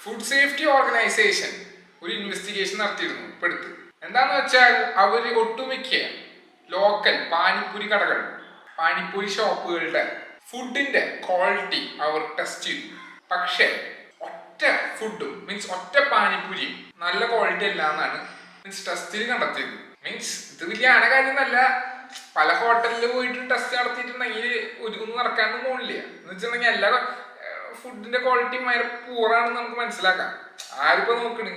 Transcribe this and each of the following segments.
Food safety organisation ഒരു investigation നടത്തിയിരുന്നു ഇപ്പൊ അടുത്ത്. എന്താന്ന് വെച്ചാൽ അവര് ഒട്ടുമിക്ക ലോക്കൽ പാനിപ്പൂരി കടകൾ, പാനിപ്പൂരി ഷോപ്പുകളുടെ ഫുഡിന്റെ ക്വാളിറ്റി അവർ ടെസ്റ്റ് ചെയ്തു. പക്ഷെ ഒറ്റ ഫുഡും ഒറ്റ പാനിപ്പൂരിയും നല്ല ക്വാളിറ്റി അല്ല എന്നാണ് ടെസ്റ്റിൽ കണ്ടെത്തിയത്. ഇത് വലിയ കാര്യമൊന്നല്ല. പല ഹോട്ടലിൽ പോയിട്ട് ടെസ്റ്റ് നടത്തിയിട്ടുണ്ടെങ്കിൽ ഒന്നും നടക്കാനൊന്നും പോണില്ല. എന്ന് വെച്ചിട്ടുണ്ടെങ്കിൽ എല്ലാ ഫുഡിന്റെ ക്വാളിറ്റി ഭയങ്കര പൂറാണെന്ന് നമുക്ക് മനസ്സിലാക്കാം. ആരിപ്പോ നോക്കണ്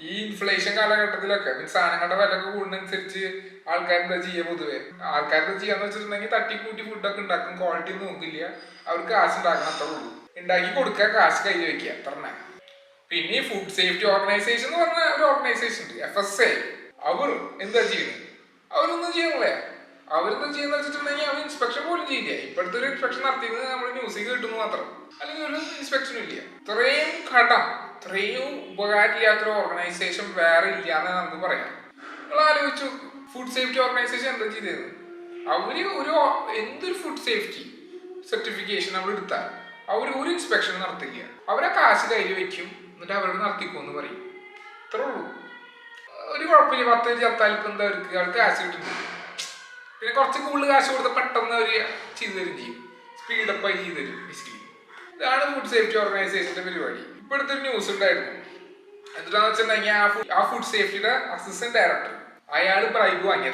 ഈ ഇൻഫ്ലേഷൻ കാലഘട്ടത്തിലൊക്കെ സാധനങ്ങളുടെ വില കൂടുന്നതനുസരിച്ച് ആൾക്കാരെന്താ ചെയ്യുക? പൊതുവെ ആൾക്കാരെന്താ ചെയ്യാന്ന് വെച്ചിട്ടുണ്ടെങ്കിൽ തട്ടിക്കൂട്ടി ഫുഡൊക്കെ ഉണ്ടാക്കും, ക്വാളിറ്റി നോക്കില്ല, അവർക്ക് കാശ് ഉണ്ടാക്കണം, അത്രേ ഉള്ളൂ. ഉണ്ടാക്കി കൊടുക്കുക, കാശ് കയ്യിൽ വെക്കുക, അത്രന്നെ. പിന്നെ ഫുഡ് സേഫ്റ്റി ഓർഗനൈസേഷൻ എന്ന് പറഞ്ഞ ഒരു ഓർഗനൈസേഷൻ ഉണ്ട്, FSA. അവർ എന്താ ചെയ്യുന്നത്? അവരൊന്നും ചെയ്യുന്നില്ല. അവരെന്താ ചെയ്യുന്ന വെച്ചിട്ടുണ്ടെങ്കിൽ അവർ ഇൻസ്പെക്ഷൻ പോലും ചെയ്യില്ല. ഇപ്പോഴത്തെ ഒരു ഇൻസ്പെക്ഷൻ നടത്തിയത് നമ്മൾ ന്യൂസിൽ കിട്ടുന്നു മാത്രം, അല്ലെങ്കിൽ ഒരു ഇൻസ്പെക്ഷനും ഇല്ല. ഇത്രയും ഉപകാരമില്ലാത്തൊരു ഓർഗനൈസേഷൻ വേറെ ഇല്ല എന്ന് നമുക്ക് പറയാം. നിങ്ങൾ ആലോചിച്ചു, ഫുഡ് സേഫ്റ്റി ഓർഗനൈസേഷൻ എന്താ ചെയ്തത്? അവര് എന്തൊരു ഫുഡ് സേഫ്റ്റി സർട്ടിഫിക്കേഷൻ അവർ എടുത്താൽ അവർ ഒരു ഇൻസ്പെക്ഷൻ നടത്തില്ല. അവരെ കാശ് കയ്യിൽ വെക്കും, എന്നിട്ട് അവരോട് നടത്തിക്കോന്ന് പറയും. ഇത്രേ ഉള്ളൂ. ഒരു കുഴപ്പമില്ല. 10 ചത്താലിപ്പം എന്താ അവർക്ക് കാശ് കിട്ടുന്നത്? പിന്നെ കുറച്ച് കൂടുതൽ കാശ് കൊടുത്ത് പെട്ടെന്ന് അവർ ചെയ്തു തരും ചെയ്യും, സ്പീഡപ്പായി ചെയ്തു തരും. ബേസിക്കലി ഇതാണ് ഫുഡ് സേഫ്റ്റി ഓർഗനൈസേഷന്റെ പരിപാടി. ഇപ്പോഴത്തെ ഒരു ന്യൂസ് ഉണ്ടായിരുന്നു. എന്താണെന്ന് വെച്ചിട്ടുണ്ടെങ്കിൽ ആ ഫുഡ് സേഫ്റ്റിയുടെ അസിസ്റ്റന്റ് ഡയറക്ടർ അയാൾ ബ്രൈബ് വാങ്ങി.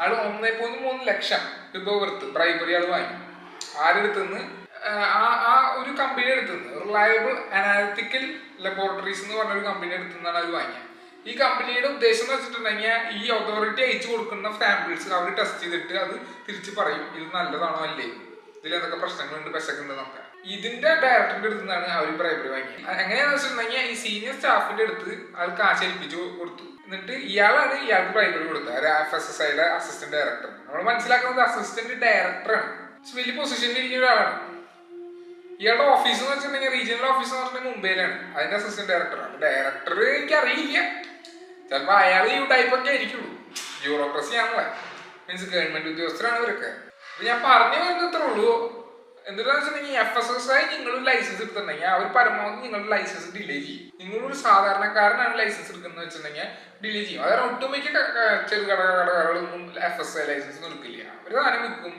അയാൾ 1.3 ലക്ഷം രൂപ വർത്ത് ബ്രൈബറി ആൾ വാങ്ങി. ആരെടുത്തുനിന്ന്? ആ ഒരു കമ്പനി എടുത്തുനിന്ന്, റിലയബിൾ അനാലിറ്റിക്കൽ ലബോറട്ടറീസ് എന്ന് പറഞ്ഞൊരു കമ്പനി എടുത്തുനിന്നാണ് അത് വാങ്ങിയത്. ഈ കമ്പനിയുടെ ഉദ്ദേശം എന്ന് വെച്ചിട്ടുണ്ടെങ്കിൽ ഈ അതോറിറ്റി അയച്ചു കൊടുക്കുന്ന സാമ്പിൾസ് അവർ ടെസ്റ്റ് ചെയ്തിട്ട് അത് തിരിച്ച് പറയും, ഇത് നല്ലതാണോ അല്ലേ, ഇതിൽ എന്തൊക്കെ പ്രശ്നങ്ങളുണ്ട്, പെശക്കുണ്ട് എന്നൊക്കെ. ഇതിന്റെ ഡയറക്ടറിന്റെ അടുത്ത് നിന്നാണ് അവർ ബ്രൈബറി വാങ്ങിയത്. എങ്ങനെയാന്ന് വെച്ചിട്ടുണ്ടെങ്കിൽ ഈ സീനിയർ സ്റ്റാഫിന്റെ അടുത്ത് അത് കാശ് ഏൽപ്പിച്ചു കൊടുത്തു. എന്നിട്ട് ഇയാൾക്ക് ബ്രൈബറി കൊടുത്തത് FSSAയുടെ അസിസ്റ്റന്റ് ഡയറക്ടർ. നമ്മൾ മനസ്സിലാക്കുന്നത് അസിസ്റ്റന്റ് ഡയറക്ടറാണ്, വലിയ പൊസിഷനിൽ ഇരിക്കുന്ന ഒരാളാണ്. ഇയാളുടെ ഓഫീസ് എന്ന് വെച്ചിട്ടുണ്ടെങ്കിൽ റീജിയണൽ ഓഫീസ് എന്ന് പറഞ്ഞിട്ടുണ്ടെങ്കിൽ മുംബൈയിലാണ്. അതിന്റെ അസിസ്റ്റന്റ് ഡയറക്ടറാണ്. ഡയറക്ടർ എനിക്ക് അറിയില്ല, ചിലപ്പോ അയാൾ ഈ ടൈപ്പൊക്കെ ആയിരിക്കുള്ളൂ. ബ്യൂറോക്രസി ആണല്ലേ, ഗവൺമെന്റ് ഉദ്യോഗസ്ഥരാണ് ഇവരൊക്കെ. അപ്പൊ ഞാൻ പറഞ്ഞു വരുന്നത്രേ ഉള്ളൂ. എന്താണെന്ന് വെച്ചിട്ടുണ്ടെങ്കിൽ FSSAI നിങ്ങളൊരു ലൈസൻസ് എടുത്തിട്ടുണ്ടെങ്കിൽ അവർ പരമാവധി നിങ്ങളുടെ ലൈസൻസ് ഡിലേ ചെയ്യും. നിങ്ങളൊരു സാധാരണക്കാരനാണ് ലൈസൻസ് എടുക്കുന്നത് വെച്ചിട്ടുണ്ടെങ്കിൽ ഡിലേ ചെയ്യും. അതായത് ഒട്ടുമിക്ക ചെറുകടകളൊന്നും FSSAI ലൈസൻസ് എടുക്കില്ല. അവർ സാധനം വിൽക്കും,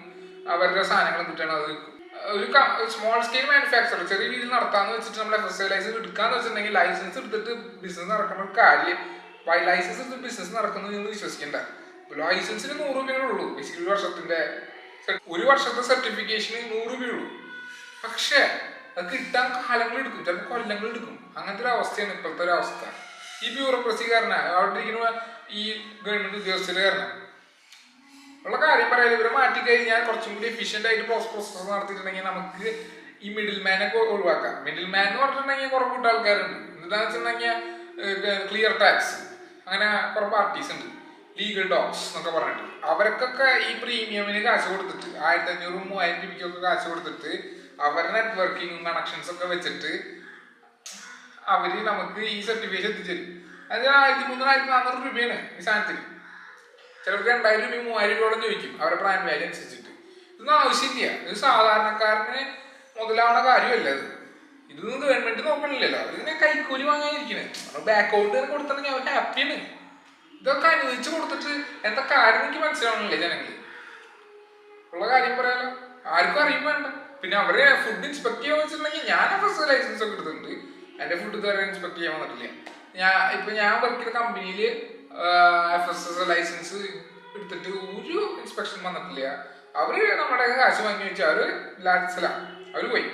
അവരുടെ സാധനങ്ങൾ കിട്ടുകയാണ് അത് വിൽക്കും. ഒരു സ്മോൾ സ്കെയിൽ മാനുഫാക്ചർ ചെറിയ രീതിയിൽ നടത്താന്ന് വെച്ചിട്ട് നമ്മൾ FSSAI ലൈസൻസ് എടുക്കാന്ന് വെച്ചിട്ടുണ്ടെങ്കിൽ ലൈസൻസ് എടുത്തിട്ട് ബിസിനസ് നടക്കുന്ന ഒരു കാര്യം. ലൈസൻസ് എടുത്ത് ബിസിനസ് നടക്കുന്നത് നിങ്ങൾ വിശ്വസിക്കേണ്ട. ലൈസൻസിന് 100 രൂപയേ ഉള്ളൂ. ബേസിക്കലി ഒരു വർഷത്തെ സർട്ടിഫിക്കേഷന് 100 രൂപയുള്ളൂ. പക്ഷെ അത് കിട്ടാൻ കാലങ്ങൾ എടുക്കും, ചിലപ്പോൾ കൊല്ലങ്ങൾ എടുക്കും. അങ്ങനത്തെ ഒരു അവസ്ഥയാണ് ഇപ്പോഴത്തെ ഒരു അവസ്ഥ. ഈ ബ്യൂറോക്രസി കാരണം, അവിടെ ഇരിക്കുന്ന ഈ ഗവൺമെന്റ് ഉദ്യോഗസ്ഥര് കാരണം ഉള്ള കാര്യം പറയാം. ഇവരെ മാറ്റിക്കഴിഞ്ഞാൽ കുറച്ചും കൂടി എഫിഷ്യന്റ് ആയിട്ട് പ്രോസസ് നടത്തിയിട്ടുണ്ടെങ്കിൽ നമുക്ക് ഈ മിഡിൽ മാനൊക്കെ ഒഴിവാക്കാം. മിഡിൽ മാൻ എന്ന് പറഞ്ഞിട്ടുണ്ടെങ്കിൽ കുറെ കൂട്ട ആൾക്കാരുണ്ട്. എന്താണെന്ന് വെച്ചിട്ടുണ്ടെങ്കിൽ ക്ലിയർ ടാക്സ്, അങ്ങനെ കുറെ പാർട്ടീസ് ഉണ്ട്, ലീഗൽ ഡോഗ്സ് എന്നൊക്കെ പറഞ്ഞിട്ട്. അവർക്കൊക്കെ ഈ പ്രീമിയമിന് കാശ് കൊടുത്തിട്ട് 1500-3000 രൂപയ്ക്കൊക്കെ കാശ് കൊടുത്തിട്ട് അവരുടെ നെറ്റ്വർക്കിംഗ് കണക്ഷൻസ് ഒക്കെ വെച്ചിട്ട് അവര് നമുക്ക് ഈ സർട്ടിഫിക്കേഷൻ എത്തിച്ചേരും. അത് 1300-1400 രൂപയാണ് ഈ സാധനത്തിന്. ചിലർക്ക് 2000 രൂപയും 3000 രൂപയോളം ചോദിക്കും അവരുടെ ബ്രാൻഡ് വാല്യൂ അനുസരിച്ചിട്ട്. ഇതൊന്നും ആവശ്യമില്ല. ഇത് സാധാരണക്കാരന് മുതലാവുന്ന കാര്യമല്ല. ഇതൊന്നും ഗവൺമെന്റ് നോക്കണില്ലല്ലോ. അവരിങ്ങനെ കൈക്കൂലി വാങ്ങാനിരിക്കുന്നത്. ബാക്ക് ഔട്ട് കൊടുത്തിട്ടുണ്ടെങ്കിൽ അവർ ഹാപ്പിയാണ്. ഇതൊക്കെ അനുവദിച്ചു കൊടുത്തിട്ട് എന്താ കാര്യം എനിക്ക് മനസ്സിലാവണില്ലേ ജനങ്ങൾ. ഉള്ള കാര്യം പറയാലോ, ആർക്കും അറിയും വേണ്ട. പിന്നെ അവരെ ഫുഡ് ഇൻസ്പെക്ട് ചെയ്യാൻ വെച്ചിട്ടുണ്ടെങ്കിൽ ഞാൻ FSSAI ലൈസൻസ് ഒക്കെ എടുത്തിട്ടുണ്ട്. എൻ്റെ ഫുഡ് ഇതുവരെ ഇൻസ്പെക്ട് ചെയ്യാൻ വന്നിട്ടില്ല. ഞാൻ വർക്ക് ചെയ്ത കമ്പനിയിൽ FSSAI ലൈസൻസ് എടുത്തിട്ട് ഒരു ഇൻസ്പെക്ഷൻ വന്നിട്ടില്ല. അവര് നമ്മുടെ കാശ് വാങ്ങി വെച്ചാൽ അവര് ലാഡ്സിലാണ് അവര് പോയി.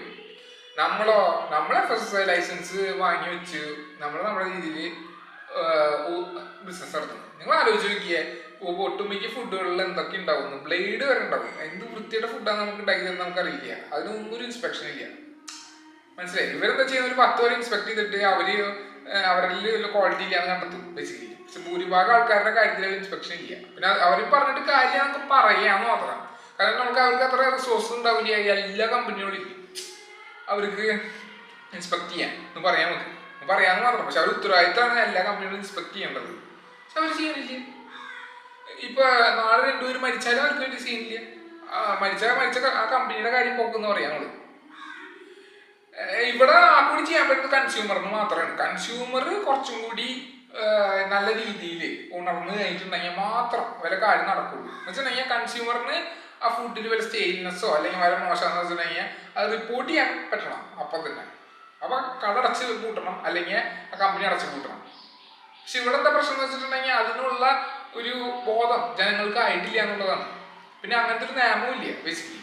നമ്മളെ FSSAI ലൈസൻസ് വാങ്ങി വെച്ച് നമ്മുടെ രീതിയിൽ ബിസിനസ് നടത്തുന്നു. നിങ്ങൾ ആലോചിച്ച് നോക്കിയേ, ഒട്ടുമിക്ക ഫുഡുകളിൽ എന്തൊക്കെ ഉണ്ടാവുന്നു. ബ്ലേഡ് വരെ ഉണ്ടാവും. എന്ത് വൃത്തിയുടെ ഫുഡാണ് നമുക്ക് ഉണ്ടാക്കിയത് നമുക്കറിയില്ല. അതിനൊന്നും ഒരു ഇൻസ്പെക്ഷൻ ഇല്ല. മനസ്സിലായി? ഇവരെന്താ ചെയ്യുന്നത്? ഒരു 10 വരെ ഇൻസ്പെക്ട് ചെയ്തിട്ട് അവരിൽ ക്വാളിറ്റി ഇല്ലാന്ന് കണ്ടെത്തും ബേസിക്കലി. പക്ഷെ ഭൂരിഭാഗം ആൾക്കാരുടെ കാര്യത്തിൽ ഇൻസ്പെക്ഷൻ ഇല്ല. പിന്നെ അവർ പറഞ്ഞിട്ട് കാര്യം നമുക്ക് പറയാന്ന് മാത്രം. കാരണം അവർക്ക് അത്ര റിസോഴ്സ് ഉണ്ടാവില്ല. എല്ലാ കമ്പനിയോടും ഇല്ല അവർക്ക് ഇൻസ്പെക്ട് ചെയ്യാൻ എന്ന് പറയാൻ നമുക്ക് പറയാന്ന് മാത്രം. പക്ഷെ അവർ ഉത്തരവാദിത്തമാണ് എല്ലാ കമ്പനികളും ഇൻസ്പെക്ട് ചെയ്യേണ്ടത്. പക്ഷെ അവർ ചെയ്യുന്നില്ല. ഇപ്പൊ നാളെ 2 പേര് മരിച്ചാലും അവർക്ക് വേണ്ടി ചെയ്യുന്നില്ല. മരിച്ച ആ കമ്പനിയുടെ കാര്യം പോക്കെന്ന് പറയാം നമ്മള്. ഇവിടെ ആ കൂടി ചെയ്യാൻ പറ്റുന്നത് കൺസ്യൂമറിന് മാത്രമാണ്. കൺസ്യൂമർ കുറച്ചും കൂടി നല്ല രീതിയിൽ ഉണർന്ന് കഴിഞ്ഞിട്ടുണ്ടെങ്കിൽ മാത്രം വല്ല കാര്യം നടക്കുള്ളൂ. എന്ന് വെച്ചിട്ടുണ്ടെങ്കിൽ കൺസ്യൂമറിന് ആ ഫുഡിൽ വല്ല സ്റ്റെയിൽനെസ്സോ അല്ലെങ്കിൽ വല്ല മോശമെന്ന് വെച്ചിട്ടുണ്ടെങ്കിൽ അത് റിപ്പോർട്ട് ചെയ്യാൻ പറ്റണം അപ്പം തന്നെ. അപ്പം കട അടച്ച് കൂട്ടണം, അല്ലെങ്കിൽ ആ കമ്പനി അടച്ച് കൂട്ടണം. പക്ഷെ ഇവിടെ എന്താ പ്രശ്നം എന്ന് വെച്ചിട്ടുണ്ടെങ്കിൽ അതിനുള്ള ഒരു ബോധം ജനങ്ങൾക്ക് ആയിട്ടില്ല എന്നുള്ളതാണ്. പിന്നെ അങ്ങനത്തെ ഒരു നിയമവും ഇല്ല ബേസിക്കലി.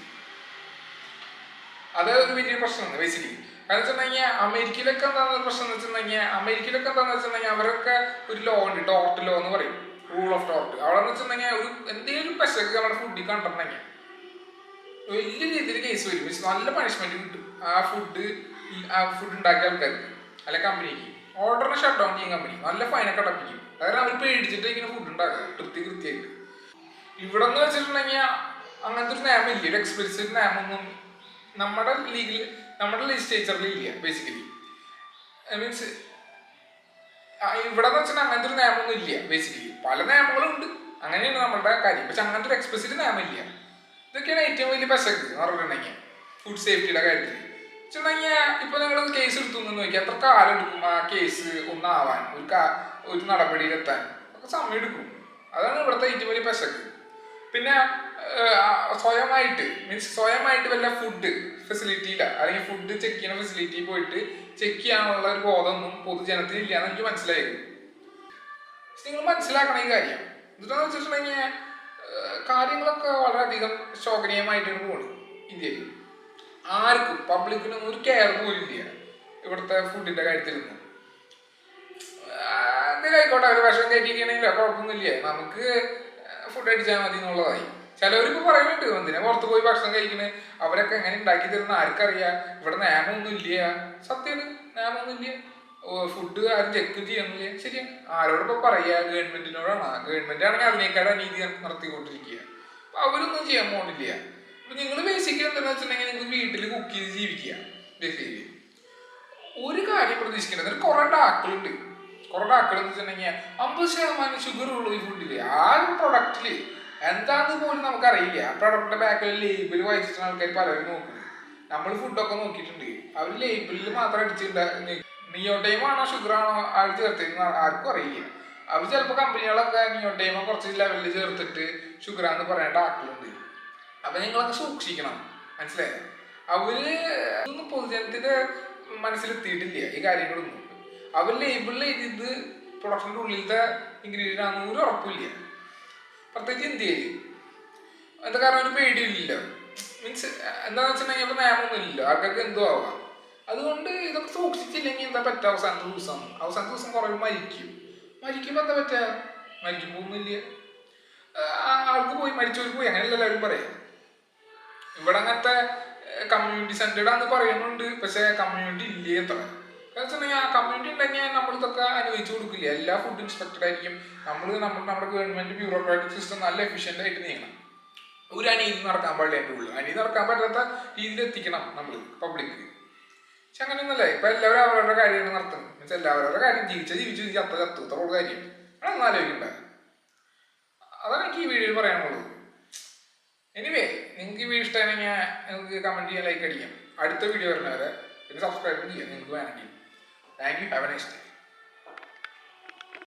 അത് ഒരു വലിയ പ്രശ്നമാണ് ബേസിക്കലി. കാരണം വെച്ചിട്ടുണ്ടെങ്കിൽ അമേരിക്കയിലൊക്കെ എന്താണെന്ന് പ്രശ്നം എന്ന് വെച്ചിട്ടുണ്ടെങ്കിൽ അവരൊക്കെ ഒരു ലോ ഉണ്ട്, ടോർട്ട് ലോ എന്ന് പറയും, റൂൾ ഓഫ് ടോർട്ട്. അവിടെ എന്ന് വെച്ചിട്ടുണ്ടെങ്കിൽ ഒരു എന്തെങ്കിലും പെശക്ക് നമ്മുടെ ഫുഡിൽ കണ്ടിട്ടുണ്ടെങ്കിൽ വലിയ രീതിയിൽ കേസ് വരും. നല്ല പണിഷ്മെന്റ് കിട്ടും ആ ഫുഡ് ഉണ്ടാക്കിയ ആൾക്കാർക്ക് അല്ലെ കമ്പനിക്ക്. ഓർഡറിനെ ഷട്ട് ഡൗൺ ചെയ്യും കമ്പനി, നല്ല ഫൈനൊക്കെ അടപ്പിക്കും. കാരണം അവർ പേടിച്ചിട്ട് ഇങ്ങനെ ഫുഡ് ഉണ്ടാക്കുക കൃത്യമായിട്ട്. ഇവിടെ എന്ന് വെച്ചിട്ടുണ്ടെങ്കിൽ അങ്ങനത്തെ ഒരു നിയമം ഇല്ല, ഒരു എക്സ്പ്ലിസിറ്റ് നിയമമൊന്നും നമ്മുടെ ലെജിസ്ലേച്ചറിൽ ഇല്ല ബേസിക്കലി. മീൻസ് ഇവിടെ എന്ന് വെച്ചാൽ അങ്ങനത്തെ ഒരു നിയമമൊന്നും ഇല്ല ബേസിക്കലി. പല നിയമങ്ങളും ഉണ്ട്, അങ്ങനെയാണ് നമ്മളുടെ കാര്യം. പക്ഷെ അങ്ങനത്തെ ഒരു എക്സ്പ്ലിസിറ്റ് നിയമം ഇല്ല. ഇതൊക്കെയാണ് ഏറ്റവും വലിയ പെശക്ക് എന്ന് പറഞ്ഞിട്ടുണ്ടെങ്കിൽ ഫുഡ് സേഫ്റ്റിയുടെ കാര്യത്തിൽ. വെച്ചിട്ടുണ്ടെങ്കിൽ ഇപ്പൊ നിങ്ങൾ കേസ് എടുത്തു നോക്കി എത്ര കാലം എടുക്കും ആ കേസ് ഒന്നാവാൻ, ഒരു നടപടിയിലെത്താൻ ഒക്കെ സമയം എടുക്കും. അതാണ് ഇവിടുത്തെ ഏറ്റവും വലിയ പെശക്ക്. പിന്നെ സ്വയമായിട്ട് വല്ല ഫുഡ് ഫെസിലിറ്റിയില്ല, അല്ലെങ്കിൽ ഫുഡ് ചെക്ക് ചെയ്യുന്ന ഫെസിലിറ്റി പോയിട്ട് ചെക്ക് ചെയ്യാനുള്ള ഒരു ബോധമൊന്നും പൊതുജനത്തിന് ഇല്ലാന്ന് എനിക്ക് മനസ്സിലായിരുന്നു. നിങ്ങൾ മനസ്സിലാക്കണം ഈ കാര്യം. എന്താണെന്ന് വെച്ചിട്ടുണ്ടെങ്കിൽ കാര്യങ്ങളൊക്കെ വളരെയധികം ശോകനീയമായിട്ടാണ് പോകുന്നത് ഇന്ത്യയിൽ. ആർക്കും പബ്ലിക്കിനൊന്നും ഒരു കെയർ പോലും ഇല്ല ഇവിടുത്തെ ഫുഡിന്റെ കാര്യത്തിലൊന്നും. എന്തെങ്കിലും ആയിക്കോട്ടെ, അവർ വിഷം കയറ്റിയിരിക്കണമെങ്കിലോ കുഴപ്പമൊന്നുമില്ല, നമുക്ക് ഫുഡ് അടിച്ചാൽ മതി എന്നുള്ളതായി. ചിലവരിപ്പോൾ പറയുന്നുണ്ട് എന്തിനാ പുറത്ത് പോയി ഭക്ഷണം കഴിക്കുന്നത്, അവരൊക്കെ എങ്ങനെ ഉണ്ടാക്കി തരുന്ന ആർക്കറിയാം, ഇവിടെ നിയമമൊന്നും ഇല്ല. സത്യമാണ്, നിയമമൊന്നും ഇല്ല. ഫുഡ് ആരും ചെക്ക് ചെയ്യുന്നില്ല. ശരിയാണ്. ആരോടൊപ്പം പറയുക? ഗവൺമെന്റിനോടാണ്. ഗവൺമെന്റ് ആണെങ്കിൽ അതിനേക്കാൾ അനീതി നടത്തിക്കൊണ്ടിരിക്കുക. അപ്പൊ അവരൊന്നും ചെയ്യാൻ പോകുന്നില്ല. അപ്പൊ നിങ്ങൾ ബേസിക്കലി എന്താണെന്ന് വെച്ചിട്ടുണ്ടെങ്കിൽ നിങ്ങൾക്ക് വീട്ടിൽ കുക്ക് ചെയ്ത് ജീവിക്കുക. ബേസിക്കലി ഒരു കാര്യം പ്രതീക്ഷിക്കേണ്ടത്, കുറെ ഡാക്കളുണ്ട്. എന്ന് വെച്ചിട്ടുണ്ടെങ്കിൽ 50% ഷുഗർ ഉള്ളൂ ഈ ഫുഡില്. ആ ഒരു പ്രൊഡക്റ്റില് എന്താന്ന് പോലും നമുക്കറിയില്ല. ആ പ്രൊഡക്റ്റിന്റെ ബാക്കിൽ ലേബിൾ വായിച്ചിട്ടാണ് ആൾക്കാർ പലരും നോക്കുന്നത്. നമ്മൾ ഫുഡൊക്കെ നോക്കിയിട്ടുണ്ട്, അവർ ലേബിളിൽ മാത്രം അടിച്ചിട്ടുണ്ട്. നിയോടൈം ആണോ ഷുഗർ ആണോ അവർ ചേർത്തിരുന്ന ആർക്കും അറിയില്ല. അവർ ചിലപ്പോൾ കമ്പനികളൊക്കെ നിയോടൈമ കുറച്ച് ലെവലിൽ ചേർത്തിട്ട് ഷുഗറാന്ന് പറയേണ്ട ആക്കളുണ്ട്. അപ്പൊ നിങ്ങളൊക്കെ സൂക്ഷിക്കണം, മനസ്സിലായോ? അവര് ഒന്നും പൊതുജനത്തിന്റെ മനസ്സിലെത്തിയിട്ടില്ല ഈ കാര്യങ്ങളൊന്നും. അവർ ലേബിളിൽ എഴുതിയത് പ്രൊഡക്ഷൻ്റെ ഉള്ളിലത്തെ ഇൻഗ്രീഡിയൻ്റ് ആണെന്ന് ഒരു ഉറപ്പില്ല, പ്രത്യേകിച്ച് ഇന്ത്യയിൽ. എന്താ കാരണം ഒരു പേടിയില്ലല്ലോ. മീൻസ് എന്താണെന്ന് വെച്ചിട്ടുണ്ടെങ്കിൽ ഇവിടെ നിയമമൊന്നും ഇല്ലല്ലോ, ആൾക്കാർക്ക് എന്തോ ആവാം. അതുകൊണ്ട് ഇതൊക്കെ സൂക്ഷിച്ചില്ലെങ്കിൽ എന്താ പറ്റുക? അവസാനത്തെ ദിവസം കുറേ മരിക്കുമ്പോൾ എന്താ പറ്റുക? മരിക്കുമ്പോഴൊന്നുമില്ല, ആൾക്ക് പോയി മരിച്ചവർക്ക് പോയി, അങ്ങനെയല്ല എല്ലാവരും പറയാം. ഇവിടെ അങ്ങനത്തെ കമ്മ്യൂണിറ്റി സെന്റേഡ് ആണെന്ന് പറയുന്നുണ്ട്, പക്ഷെ കമ്മ്യൂണിറ്റി ഇല്ലേ എത്ര. വെച്ചിട്ടുണ്ടെങ്കിൽ ആ കമ്മ്യൂണിറ്റി ഉണ്ടെങ്കിൽ നമ്മളിതൊക്കെ അനുവദിച്ചു കൊടുക്കില്ല. എല്ലാ ഫുഡ് ഇൻസ്പെക്ടഡ് ആയിരിക്കും. നമ്മുടെ ഗവൺമെന്റ് ബ്യൂറോക്രാറ്റിക് സിസ്റ്റം നല്ല എഫിഷ്യന്റ് ആയിട്ട് നീങ്ങണം. ഒരു അനീതി നടക്കാൻ പാടില്ല. എൻ്റെ ഉള്ളു അനീതി നടക്കാൻ പറ്റാത്ത രീതിയിൽ എത്തിക്കണം നമ്മൾ പബ്ലിക്ക്. പക്ഷെ അങ്ങനെയൊന്നുമല്ല. ഇപ്പൊ എല്ലാവരും അവരുടെ കാര്യമാണ് നടത്തുന്നത്. മീൻസ് എല്ലാവരുടെ കാര്യം ജീവിച്ചു അത്ര കാര്യം അതൊന്നും ആലോചിക്കണ്ട. അതാണ് എനിക്ക് ഈ വീഡിയോയിൽ പറയാനുള്ളത്. എനിവേ, നിങ്ങൾക്ക് ഈ വീഡിയോ ഇഷ്ടമാണെങ്കിൽ നിങ്ങൾക്ക് കമന്റ് ചെയ്യാൻ, ലൈക്ക് അടിക്കാം. അടുത്ത വീഡിയോ വരുന്നവരെ പിന്നെ സബ്സ്ക്രൈബ് ചെയ്യാം നിങ്ങൾക്ക് വേണമെങ്കിൽ. Thank you. Have A nice day.